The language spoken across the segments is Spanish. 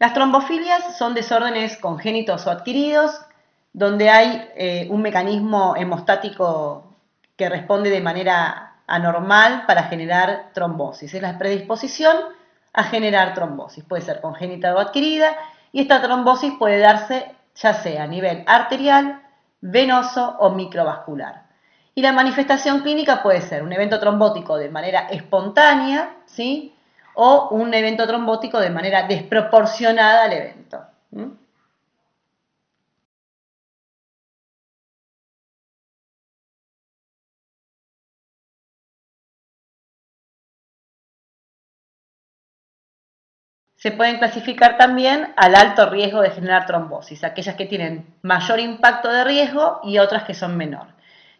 Las trombofilias son desórdenes congénitos o adquiridos donde hay un mecanismo hemostático que responde de manera anormal para generar trombosis. Es la predisposición a generar trombosis. Puede ser congénita o adquirida y esta trombosis puede darse ya sea a nivel arterial, venoso o microvascular. Y la manifestación clínica puede ser un evento trombótico de manera espontánea, ¿sí? O un evento trombótico de manera desproporcionada al evento. Se pueden clasificar también al alto riesgo de generar trombosis, aquellas que tienen mayor impacto de riesgo y otras que son menor.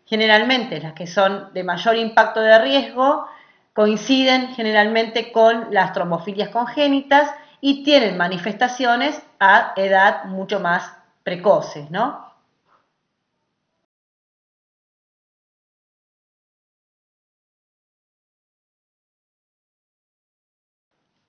Generalmente las que son de mayor impacto de riesgo coinciden generalmente con las trombofilias congénitas y tienen manifestaciones a edad mucho más precoces, ¿no?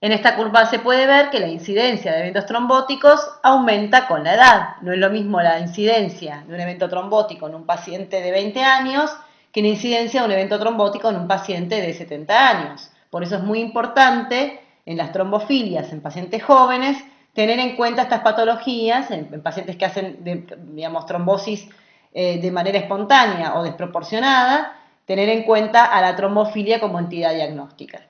En esta curva se puede ver que la incidencia de eventos trombóticos aumenta con la edad. No es lo mismo la incidencia de un evento trombótico en un paciente de 20 años que la incidencia de un evento trombótico en un paciente de 70 años. Por eso es muy importante en las trombofilias en pacientes jóvenes tener en cuenta estas patologías en pacientes que hacen, digamos, trombosis de manera espontánea o desproporcionada, tener en cuenta a la trombofilia como entidad diagnóstica.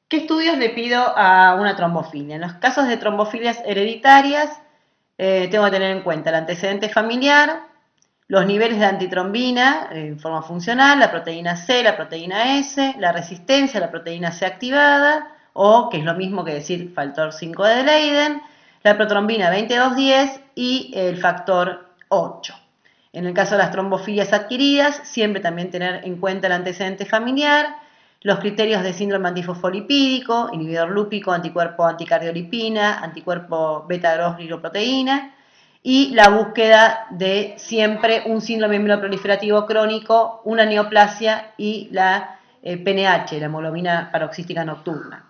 ¿Qué estudios le pido a una trombofilia? En los casos de trombofilias hereditarias, tengo que tener en cuenta el antecedente familiar, los niveles de antitrombina en forma funcional, la proteína C, la proteína S, la resistencia a la proteína C activada, o, que es lo mismo que decir factor 5 de Leiden, la protrombina 2210 y el factor 8. En el caso de las trombofilias adquiridas, siempre también tener en cuenta el antecedente familiar, los criterios de síndrome antifosfolipídico, inhibidor lúpico, anticuerpo anticardiolipina, anticuerpo beta-hidroxiproteína y la búsqueda de siempre un síndrome inmunoproliferativo crónico, una neoplasia y la PNH, la hemoglobina paroxística nocturna.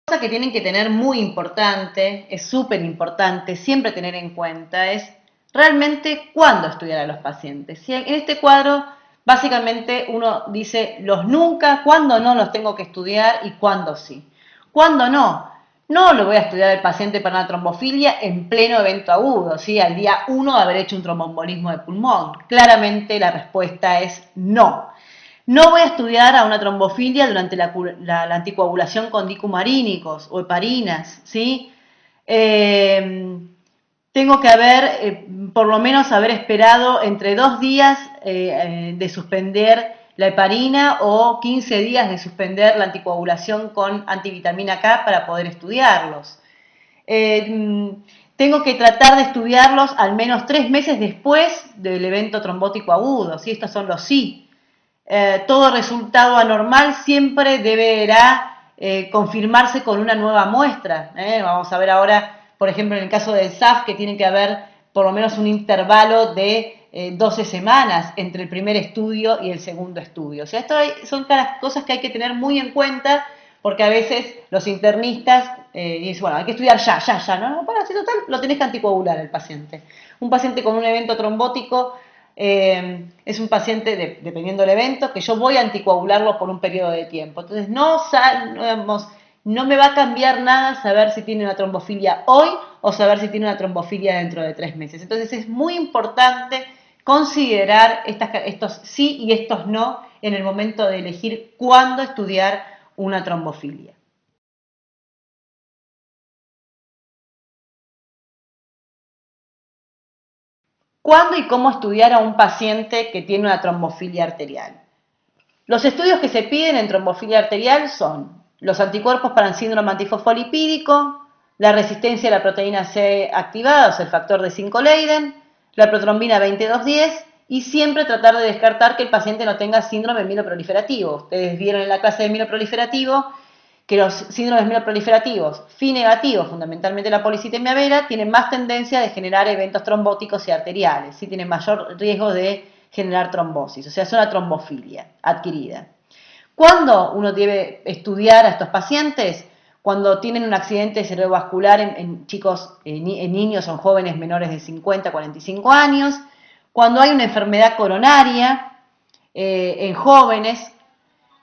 Cosa que tienen que tener muy importante, es súper importante siempre tener en cuenta, es realmente cuándo estudiar a los pacientes. ¿Sí? En este cuadro, básicamente uno dice los nunca, cuándo no los tengo que estudiar y cuándo sí. ¿Cuándo no? No lo voy a estudiar al paciente para una trombofilia en pleno evento agudo, ¿sí? Al día 1 de haber hecho un tromboembolismo de pulmón. Claramente la respuesta es no. No voy a estudiar a una trombofilia durante la anticoagulación con dicumarínicos o heparinas, ¿sí? Tengo que por lo menos haber esperado entre 2 días de suspender la heparina o 15 días de suspender la anticoagulación con antivitamina K para poder estudiarlos. Tengo que tratar de estudiarlos al menos 3 meses después del evento trombótico agudo, ¿sí? Estos son los sí. Todo resultado anormal siempre deberá confirmarse con una nueva muestra. Vamos a ver ahora, por ejemplo, en el caso del SAF, que tiene que haber por lo menos un intervalo de 12 semanas entre el primer estudio y el segundo estudio. O sea, son cosas que hay que tener muy en cuenta porque a veces los internistas dicen, bueno, hay que estudiar ya, no, para, si total, lo tenés que anticoagular el paciente. Un paciente con un evento trombótico es un paciente, dependiendo del evento, que yo voy a anticoagularlo por un periodo de tiempo. Entonces, no me va a cambiar nada saber si tiene una trombofilia hoy o saber si tiene una trombofilia dentro de 3 meses. Entonces, es muy importante considerar estos sí y estos no en el momento de elegir cuándo estudiar una trombofilia. ¿Cuándo y cómo estudiar a un paciente que tiene una trombofilia arterial? Los estudios que se piden en trombofilia arterial son los anticuerpos para el síndrome antifosfolipídico, la resistencia a la proteína C activada, o sea, el factor de 5 Leiden, la protrombina 2210 y siempre tratar de descartar que el paciente no tenga síndrome mieloproliferativo. Ustedes vieron en la clase de mieloproliferativo que los síndromes mieloproliferativos Phi negativos, fundamentalmente la policitemia vera, tienen más tendencia de generar eventos trombóticos y arteriales, ¿sí? Tienen mayor riesgo de generar trombosis, o sea, es una trombofilia adquirida. ¿Cuándo uno debe estudiar a estos pacientes? Cuando tienen un accidente cerebrovascular en chicos, en niños o jóvenes menores de 50 a 45 años, cuando hay una enfermedad coronaria en jóvenes,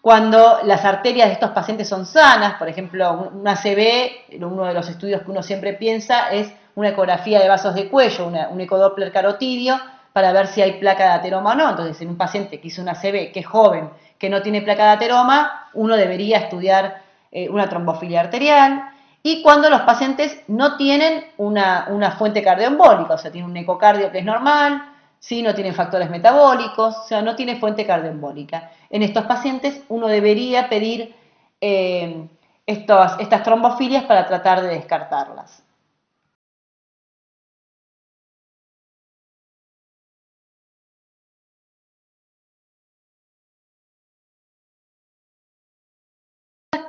cuando las arterias de estos pacientes son sanas, por ejemplo, un ACV, uno de los estudios que uno siempre piensa es una ecografía de vasos de cuello, un ecodoppler carotidio, para ver si hay placa de ateroma o no. Entonces, en un paciente que hizo un ACV, que es joven, que no tiene placa de ateroma, uno debería estudiar una trombofilia arterial. Y cuando los pacientes no tienen una fuente cardioembólica, o sea, tienen un ecocardio que es normal, ¿sí? No tienen factores metabólicos, o sea, no tiene fuente cardioembólica. En estos pacientes uno debería pedir estas trombofilias para tratar de descartarlas.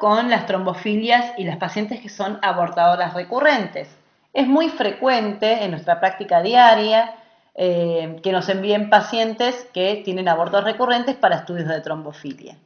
Con las trombofilias y las pacientes que son abortadoras recurrentes. Es muy frecuente en nuestra práctica diaria que nos envíen pacientes que tienen abortos recurrentes para estudios de trombofilia.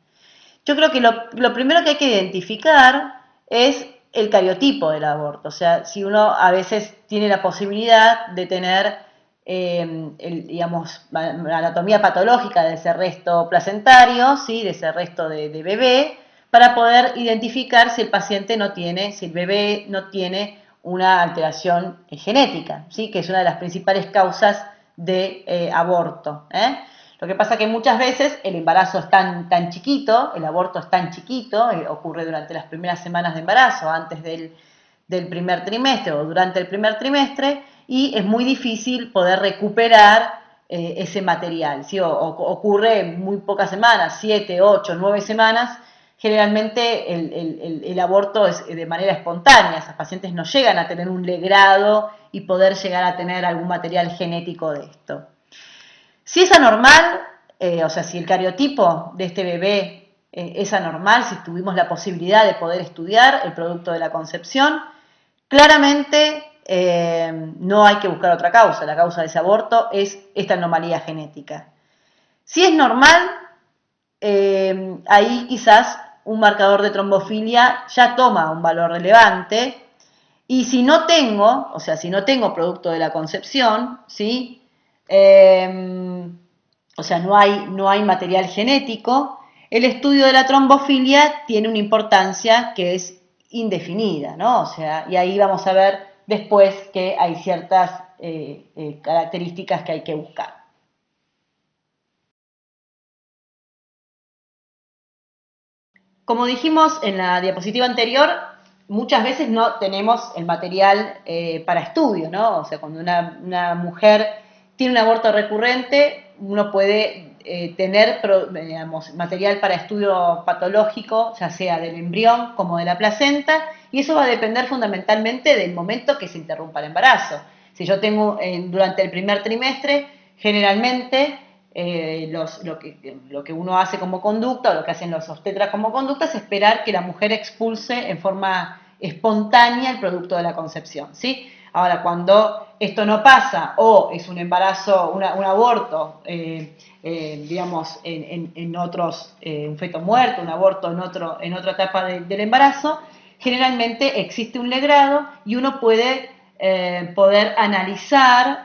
Yo creo que lo primero que hay que identificar es el cariotipo del aborto, o sea, si uno a veces tiene la posibilidad de tener, digamos, la anatomía patológica de ese resto placentario, ¿sí? De ese resto de bebé, para poder identificar si el paciente no tiene, si el bebé no tiene una alteración genética, ¿sí? Que es una de las principales causas de aborto. Lo que pasa es que muchas veces el embarazo es tan chiquito, el aborto es tan chiquito, ocurre durante las primeras semanas de embarazo, antes del primer trimestre o durante el primer trimestre, y es muy difícil poder recuperar ese material, ¿sí? Ocurre en muy pocas semanas, 7, 8, 9 semanas. Generalmente el aborto es de manera espontánea, esas pacientes no llegan a tener un legrado y poder llegar a tener algún material genético de esto. Si es anormal, o sea, si el cariotipo de este bebé es anormal, si tuvimos la posibilidad de poder estudiar el producto de la concepción, claramente no hay que buscar otra causa. La causa de ese aborto es esta anomalía genética. Si es normal, ahí quizás un marcador de trombofilia ya toma un valor relevante. Y si no tengo, o sea, si no tengo producto de la concepción, ¿sí? O sea, no hay material genético, el estudio de la trombofilia tiene una importancia que es indefinida, ¿no? O sea, y ahí vamos a ver después que hay ciertas características que hay que buscar. Como dijimos en la diapositiva anterior, muchas veces no tenemos el material para estudio, ¿no? O sea, cuando una mujer tiene un aborto recurrente, uno puede tener, digamos, material para estudio patológico, ya sea del embrión como de la placenta, y eso va a depender fundamentalmente del momento que se interrumpa el embarazo. Si yo tengo durante el primer trimestre, generalmente lo que uno hace como conducta, o lo que hacen los obstetras como conducta, es esperar que la mujer expulse en forma espontánea el producto de la concepción, ¿sí? Ahora, cuando esto no pasa, o es un embarazo, un aborto, digamos, en otros, un feto muerto, un aborto en otra etapa del embarazo, generalmente existe un legrado y uno puede poder analizar,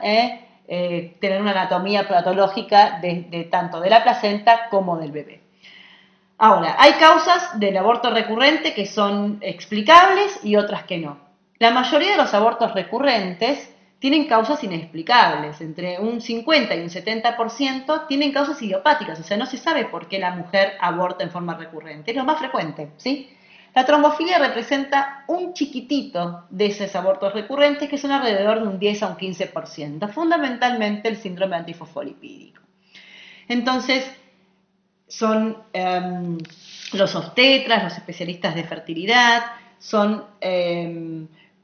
tener una anatomía patológica tanto de la placenta como del bebé. Ahora, hay causas del aborto recurrente que son explicables y otras que no. La mayoría de los abortos recurrentes tienen causas inexplicables, entre un 50 y un 70% tienen causas idiopáticas, o sea, no se sabe por qué la mujer aborta en forma recurrente, es lo más frecuente, ¿sí? La trombofilia representa un chiquitito de esos abortos recurrentes que son alrededor de un 10 a un 15%, fundamentalmente el síndrome antifosfolipídico. Entonces, son los obstetras, los especialistas de fertilidad, son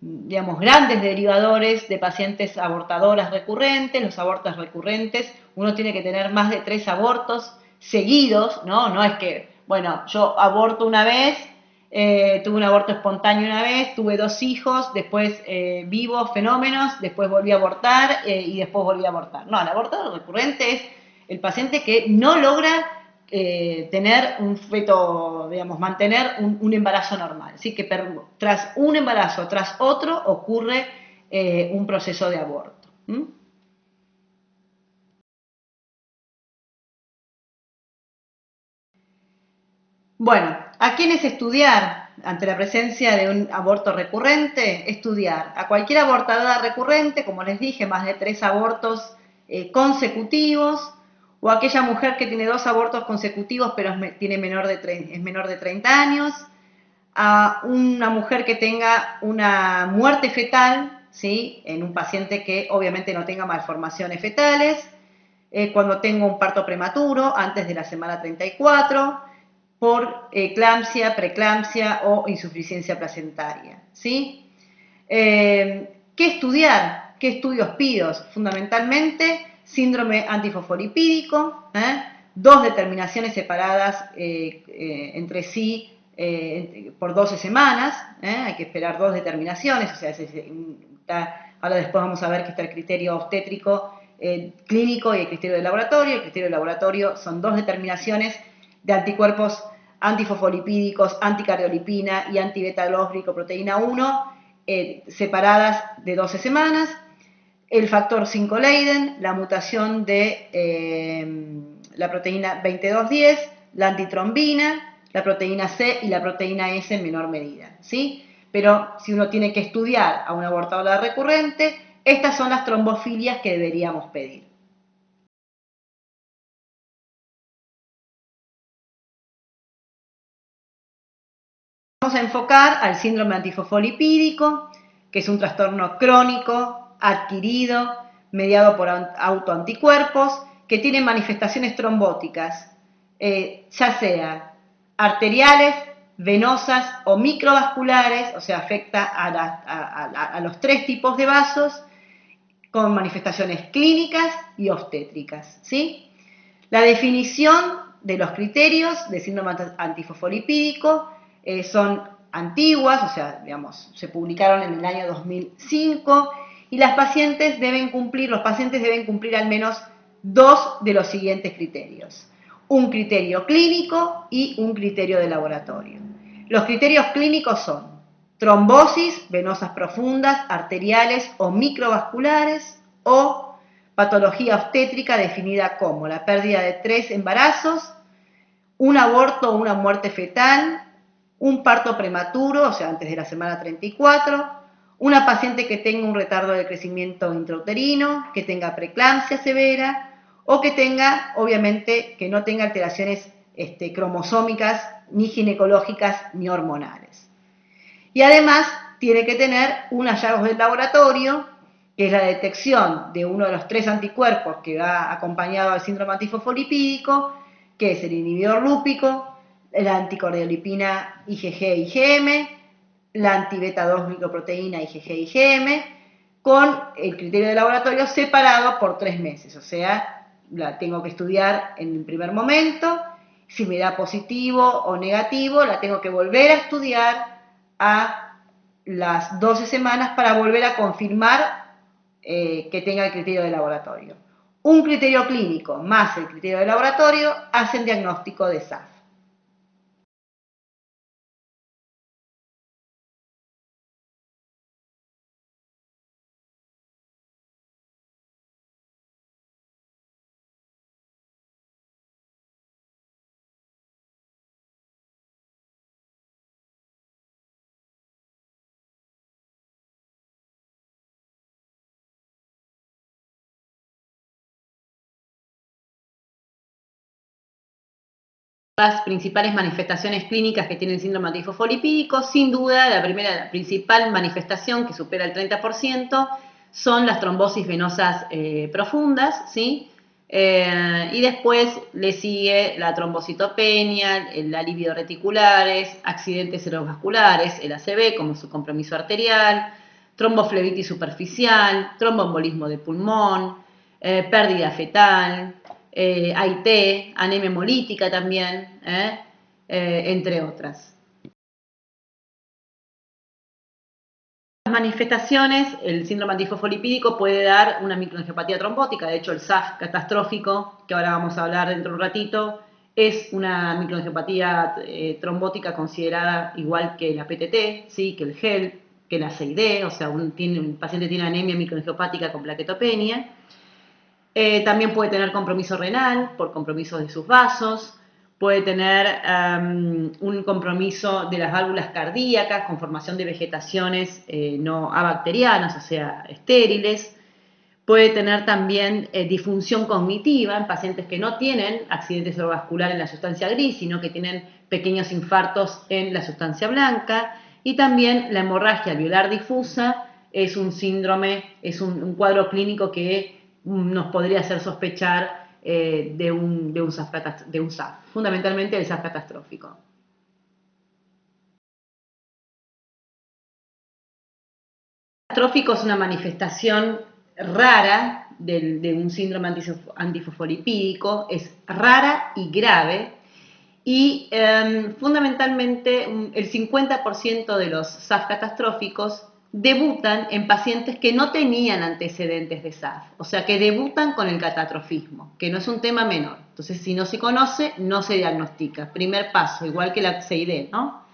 digamos, grandes derivadores de pacientes abortadoras recurrentes. Los abortos recurrentes, uno tiene que tener más de 3 abortos seguidos, ¿no? No es que, bueno, yo aborto una vez, tuve un aborto espontáneo una vez, tuve 2 hijos, después vivo fenómenos, después volví a abortar y después volví a abortar. No, el aborto recurrente es el paciente que no logra tener un feto, digamos, mantener un embarazo normal. Así que tras un embarazo, tras otro, ocurre un proceso de aborto. Bueno, ¿a quiénes estudiar ante la presencia de un aborto recurrente? Estudiar a cualquier abortadora recurrente, como les dije, más de 3 abortos consecutivos, o aquella mujer que tiene 2 abortos consecutivos pero es menor de 30 años, a una mujer que tenga una muerte fetal, ¿sí? En un paciente que obviamente no tenga malformaciones fetales, cuando tenga un parto prematuro antes de la semana 34, por eclampsia, preeclampsia o insuficiencia placentaria, ¿sí? ¿Qué estudiar? ¿Qué estudios pido? Fundamentalmente, síndrome antifosfolipídico, 2 determinaciones separadas entre sí por 12 semanas, hay que esperar 2 determinaciones, o sea, ahora después vamos a ver que está el criterio obstétrico clínico y el criterio de laboratorio. El criterio de laboratorio son 2 determinaciones de anticuerpos antifosfolipídicos, anticardiolipina y antibeta-glicoproteína 1, separadas de 12 semanas. El factor 5 Leiden, la mutación de la proteína 2210, la antitrombina, la proteína C y la proteína S en menor medida, ¿sí? Pero si uno tiene que estudiar a una abortadora recurrente, estas son las trombofilias que deberíamos pedir. Vamos a enfocar al síndrome antifosfolipídico, que es un trastorno crónico, adquirido, mediado por autoanticuerpos, que tiene manifestaciones trombóticas, ya sea arteriales, venosas o microvasculares, o sea, afecta a los 3 tipos de vasos, con manifestaciones clínicas y obstétricas, ¿sí? La definición de los criterios de síndrome antifosfolipídico son antiguas, o sea, digamos, se publicaron en el año 2005 y los pacientes deben cumplir al menos 2 de los siguientes criterios: un criterio clínico y un criterio de laboratorio. Los criterios clínicos son trombosis venosas profundas, arteriales o microvasculares, o patología obstétrica definida como la pérdida de 3 embarazos, un aborto o una muerte fetal, un parto prematuro, o sea, antes de la semana 34, una paciente que tenga un retardo de crecimiento intrauterino, que tenga preeclampsia severa, o que tenga, obviamente, que no tenga alteraciones cromosómicas, ni ginecológicas, ni hormonales. Y además tiene que tener un hallazgo del laboratorio, que es la detección de uno de los 3 anticuerpos que va acompañado al síndrome antifosfolipídico, que es el inhibidor lúpico, la anticardiolipina IgG-IgM, la antibeta-2-glicoproteína IgG-IgM, con el criterio de laboratorio separado por 3 meses. O sea, la tengo que estudiar en el primer momento. Si me da positivo o negativo, la tengo que volver a estudiar a las 12 semanas para volver a confirmar que tenga el criterio de laboratorio. Un criterio clínico más el criterio de laboratorio hacen diagnóstico de SAF. Las principales manifestaciones clínicas que tiene el síndrome antifosfolipídico, sin duda, la principal manifestación, que supera el 30%, son las trombosis venosas profundas, ¿sí? Y después le sigue la trombocitopenia, la libido reticulares, accidentes cerebrovasculares, el ACV como su compromiso arterial, tromboflebitis superficial, tromboembolismo de pulmón, pérdida fetal, AIT, anemia hemolítica también, entre otras. Las manifestaciones, el síndrome antifosfolipídico puede dar una microangiopatía trombótica, de hecho el SAF catastrófico, que ahora vamos a hablar dentro de un ratito, es una microangiopatía trombótica considerada igual que la PTT, ¿sí? Que el GEL, que la CID, o sea, un paciente tiene anemia microangiopática con plaquetopenia. También puede tener compromiso renal por compromiso de sus vasos, puede tener un compromiso de las válvulas cardíacas con formación de vegetaciones no abacterianas, o sea, estériles. Puede tener también disfunción cognitiva en pacientes que no tienen accidente cerebrovascular en la sustancia gris, sino que tienen pequeños infartos en la sustancia blanca. Y también la hemorragia alveolar difusa es un síndrome, es un cuadro clínico que nos podría hacer sospechar de un SAF, fundamentalmente el SAF catastrófico. El catastrófico es una manifestación rara de un síndrome antifosfolipídico, es rara y grave, y fundamentalmente el 50% de los SAF catastróficos debutan en pacientes que no tenían antecedentes de SAF, o sea que debutan con el catastrofismo, que no es un tema menor. Entonces, si no se conoce, no se diagnostica. Primer paso, igual que la CID, ¿no?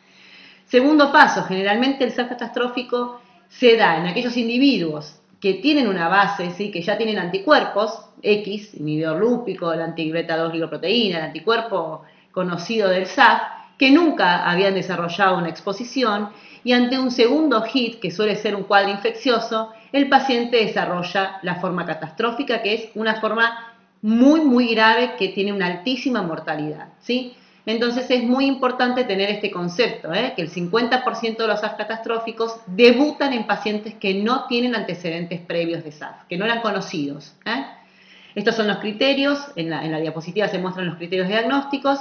Segundo paso, generalmente el SAF catastrófico se da en aquellos individuos que tienen una base, ¿sí? Que ya tienen anticuerpos, X, inhibidor lúpico, la anti-beta 2 glicoproteína, el anticuerpo conocido del SAF, que nunca habían desarrollado una exposición, y ante un segundo hit, que suele ser un cuadro infeccioso, el paciente desarrolla la forma catastrófica, que es una forma muy, muy grave que tiene una altísima mortalidad, ¿sí? Entonces es muy importante tener este concepto, que el 50% de los SAF catastróficos debutan en pacientes que no tienen antecedentes previos de SAF, que no eran conocidos. Estos son los criterios, en la diapositiva se muestran los criterios diagnósticos.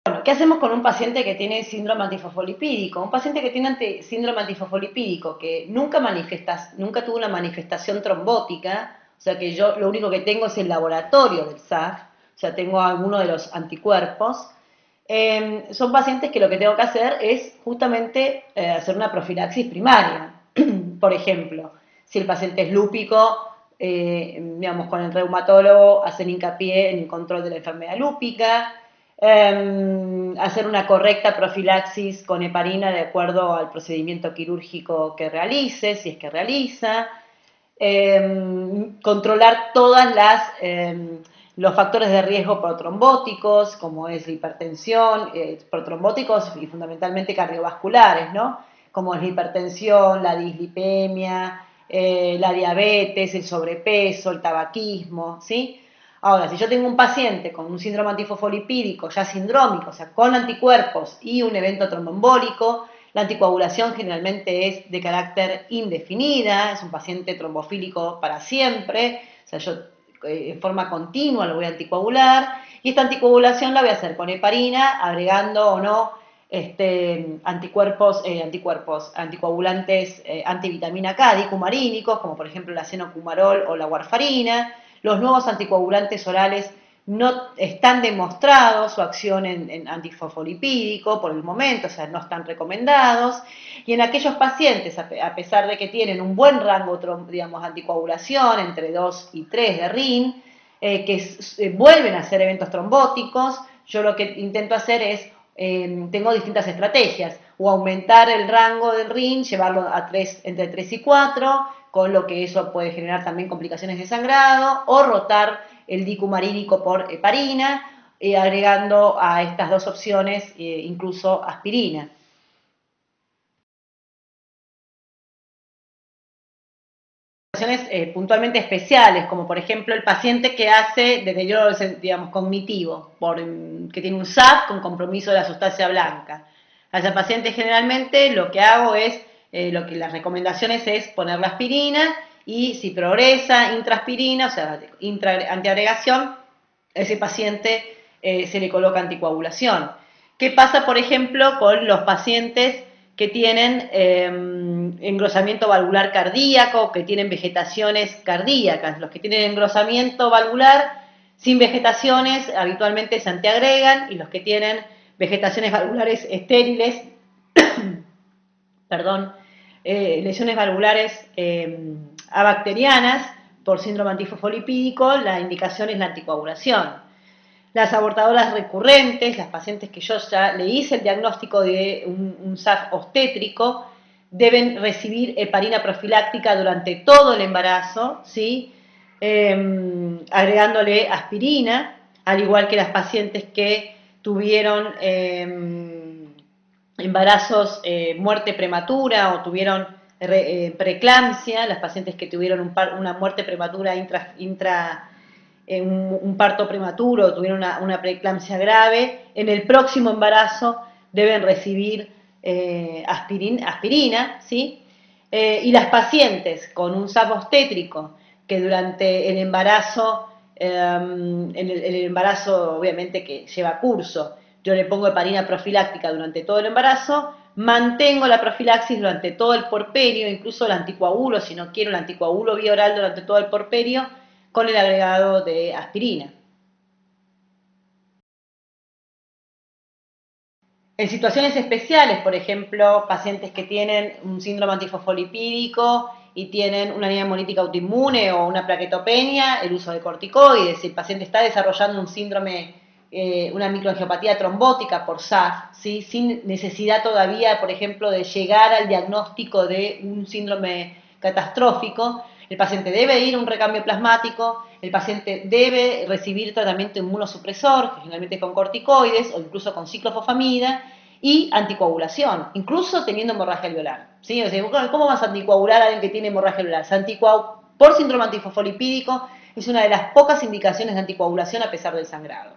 Bueno, ¿qué hacemos con un paciente que tiene síndrome antifosfolipídico? Un paciente que tiene síndrome antifosfolipídico que nunca tuvo una manifestación trombótica, o sea que yo lo único que tengo es el laboratorio del SAF, o sea, tengo alguno de los anticuerpos. Son pacientes que lo que tengo que hacer es justamente hacer una profilaxis primaria. Por ejemplo, si el paciente es lúpico, digamos, con el reumatólogo hacen hincapié en el control de la enfermedad lúpica, hacer una correcta profilaxis con heparina de acuerdo al procedimiento quirúrgico que realice, si es que realiza, controlar todas los factores de riesgo protrombóticos, como es la hipertensión, protrombóticos y fundamentalmente cardiovasculares, ¿no? Como es la hipertensión, la dislipemia, la diabetes, el sobrepeso, el tabaquismo, ¿sí? Ahora, si yo tengo un paciente con un síndrome antifosfolipídico ya sindrómico, o sea, con anticuerpos y un evento tromboembólico, la anticoagulación generalmente es de carácter indefinida, es un paciente trombofílico para siempre, o sea, yo en forma continua lo voy a anticoagular, y esta anticoagulación la voy a hacer con heparina, agregando o no anticoagulantes antivitamina K, dicumarínicos, como por ejemplo la senocumarol o la warfarina. Los nuevos anticoagulantes orales no están demostrados su acción en antifosfolipídico por el momento, o sea, no están recomendados. Y en aquellos pacientes, a pesar de que tienen un buen rango, digamos, anticoagulación, entre 2 y 3 de RIN, que vuelven a hacer eventos trombóticos, yo lo que intento hacer es, tengo distintas estrategias, o aumentar el rango del RIN, llevarlo a entre 3 y 4, con lo que eso puede generar también complicaciones de sangrado, o rotar el dicumarínico por heparina, agregando a estas dos opciones incluso aspirina. Puntualmente especiales, como por ejemplo el paciente que hace deterioro, digamos, cognitivo, que tiene un SAF con compromiso de la sustancia blanca. A ese paciente generalmente lo que hago es, las recomendaciones es poner la aspirina, y si progresa intraaspirina, o sea, antiagregación, a ese paciente se le coloca anticoagulación. ¿Qué pasa, por ejemplo, con los pacientes que tienen engrosamiento valvular cardíaco, que tienen vegetaciones cardíacas? Los que tienen engrosamiento valvular sin vegetaciones habitualmente se antiagregan, y los que tienen vegetaciones valvulares estériles, perdón, lesiones valvulares abacterianas por síndrome antifosfolipídico, la indicación es la anticoagulación. Las abortadoras recurrentes, las pacientes que yo ya le hice el diagnóstico de un SAF obstétrico, deben recibir heparina profiláctica durante todo el embarazo, ¿sí? Agregándole aspirina, al igual que las pacientes que tuvieron embarazos, muerte prematura o tuvieron preeclampsia, las pacientes que tuvieron una muerte prematura un parto prematuro, tuvieron una preeclampsia grave, en el próximo embarazo deben recibir aspirina, ¿sí? Y las pacientes con un SAP obstétrico que durante el embarazo, el embarazo obviamente que lleva curso, yo le pongo heparina profiláctica durante todo el embarazo, mantengo la profilaxis durante todo el porperio, incluso el anticoagulo, si no quiero el anticoagulo vía oral durante todo el porperio, con el agregado de aspirina. En situaciones especiales, por ejemplo, pacientes que tienen un síndrome antifosfolipídico y tienen una anemia hemolítica autoinmune o una plaquetopenia, el uso de corticoides. Si el paciente está desarrollando un síndrome, una microangiopatía trombótica por SAF, ¿sí? Sin necesidad todavía, por ejemplo, de llegar al diagnóstico de un síndrome catastrófico, el paciente debe ir a un recambio plasmático, el paciente debe recibir tratamiento inmunosupresor, generalmente con corticoides o incluso con ciclofosfamida, y anticoagulación, incluso teniendo hemorragia alveolar. ¿Sí? O sea, ¿cómo vas a anticoagular a alguien que tiene hemorragia alveolar? Por síndrome antifosfolipídico es una de las pocas indicaciones de anticoagulación a pesar del sangrado.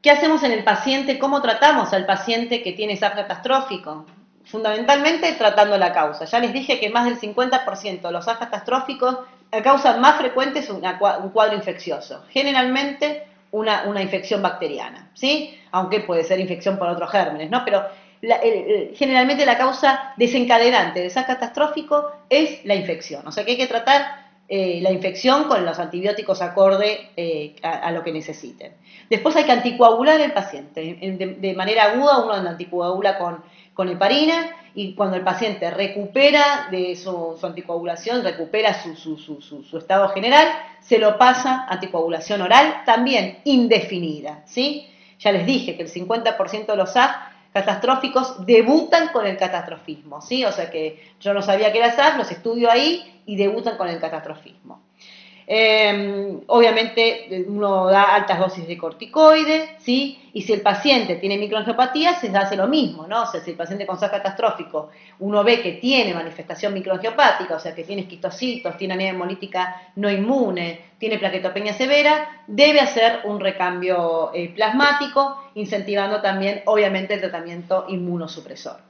¿Qué hacemos en el paciente? ¿Cómo tratamos al paciente que tiene SAF catastrófico? Fundamentalmente tratando la causa. Ya les dije que más del 50% de los SAF catastróficos, la causa más frecuente es un cuadro infeccioso. Generalmente una infección bacteriana, ¿sí? Aunque puede ser infección por otros gérmenes, ¿no? Pero generalmente la causa desencadenante del SAF catastrófico es la infección. O sea que hay que tratar la infección con los antibióticos acorde a lo que necesiten. Después hay que anticoagular el paciente. De manera aguda uno anticoagula con heparina, y cuando el paciente recupera de su anticoagulación, recupera su estado general, se lo pasa a anticoagulación oral, también indefinida, ¿sí? Ya les dije que el 50% de los SAF catastróficos debutan con el catastrofismo, ¿sí? O sea que yo no sabía que era SAF, los estudio ahí y debutan con el catastrofismo. Obviamente uno da altas dosis de corticoides, ¿sí? Y si el paciente tiene microangiopatía, se hace lo mismo, ¿no? O sea, si el paciente con SAF catastrófico uno ve que tiene manifestación microangiopática, o sea, que tiene esquistocitos, tiene anemia hemolítica no inmune, tiene plaquetopenia severa, debe hacer un recambio plasmático, incentivando también, obviamente, el tratamiento inmunosupresor.